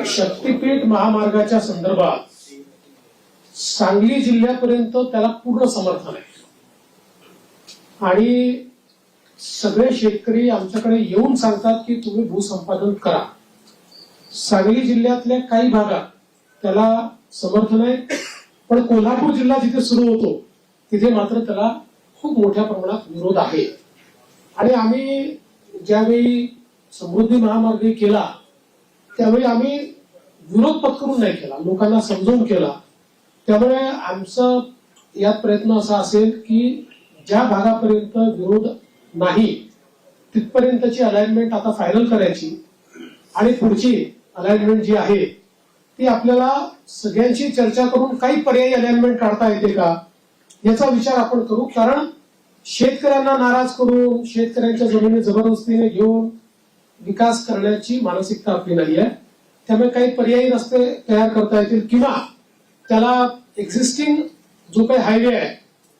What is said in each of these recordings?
शक्तीपीठ महामार्गाच्या संदर्भात सांगली जिल्ह्यापर्यंत त्याला पूर्ण समर्थन आहे आणि सगळे शेतकरी आमच्याकडे येऊन सांगतात की तुम्ही भूसंपादन करा. सांगली जिल्ह्यातल्या काही भागात त्याला समर्थन आहे, पण कोल्हापूर जिल्हा जिथे सुरू होतो तिथे मात्र त्याला खूप मोठ्या प्रमाणात विरोध आहे. आणि आम्ही ज्यावेळी समृद्धी महामार्ग केला त्यावेळी आम्ही विरोध पत्करून नाही केला, लोकांना समजावून केला. त्यामुळे आमचा यात प्रयत्न असा असेल की ज्या भागापर्यंत विरोध नाही तिथपर्यंतची अलाइनमेंट आता फायनल करायची आणि पुढची अलाइनमेंट जी आहे ती आपल्याला सगळ्यांची चर्चा करून काही पर्यायी अलाइनमेंट काढता येते का याचा विचार आपण करू. कारण शेतकऱ्यांना नाराज करून शेतकऱ्यांच्या जमिनी जबरदस्तीने घेऊन विकास करण्याची मानसिकता आपली नाही आहे. त्यामुळे काही पर्यायी रस्ते तयार करता येतील किंवा त्याला एक्झिस्टिंग जो काही हायवे आहे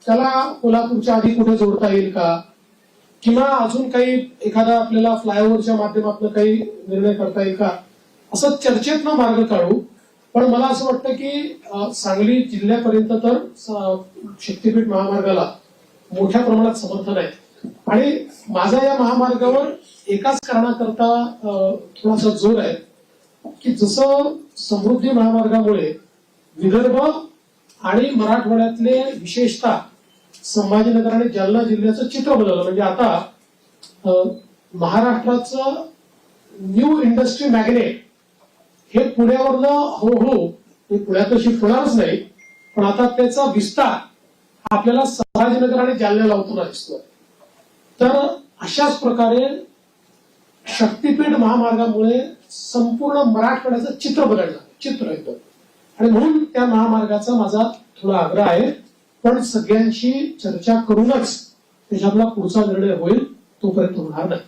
त्याला कोल्हापूरच्या आधी कुठे जोडता येईल का, किंवा अजून काही एखादा आपल्याला फ्लायओव्हरच्या माध्यमातून काही निर्णय करता येईल का, असं चर्चेतनं मार्ग काढू. पण मला असं वाटतं की सांगली जिल्ह्यापर्यंत तर शक्तीपीठ महामार्गाला मोठ्या प्रमाणात समर्थन आहे आणि माझा या महामार्गावर एकाच कारणाकरता थोडासा जोर आहे की जसं समृद्धी महामार्गामुळे विदर्भ आणि मराठवाड्यातले विशेषतः संभाजीनगर आणि जालना जिल्ह्याचं चित्र बदललं. म्हणजे आता महाराष्ट्राचं न्यू इंडस्ट्री मॅग्नेट हे पुण्यावरनं हळूहळू पुण्यात शिफ्ट होणारच नाही, पण आता त्याचा विस्तार आपल्याला संभाजीनगर आणि जालन्याला होताना दिसतोय. तर अशाच प्रकारे शक्तीपीठ महामार्गामुळे संपूर्ण मराठवाड्याचं चित्र बदललं, चित्र एकदम. आणि म्हणून त्या महामार्गाचा माझा थोडा आग्रह आहे, पण सगळ्यांशी चर्चा करूनच त्याच्यातला पुढचा निर्णय होईल, तोपर्यंत होणार नाही.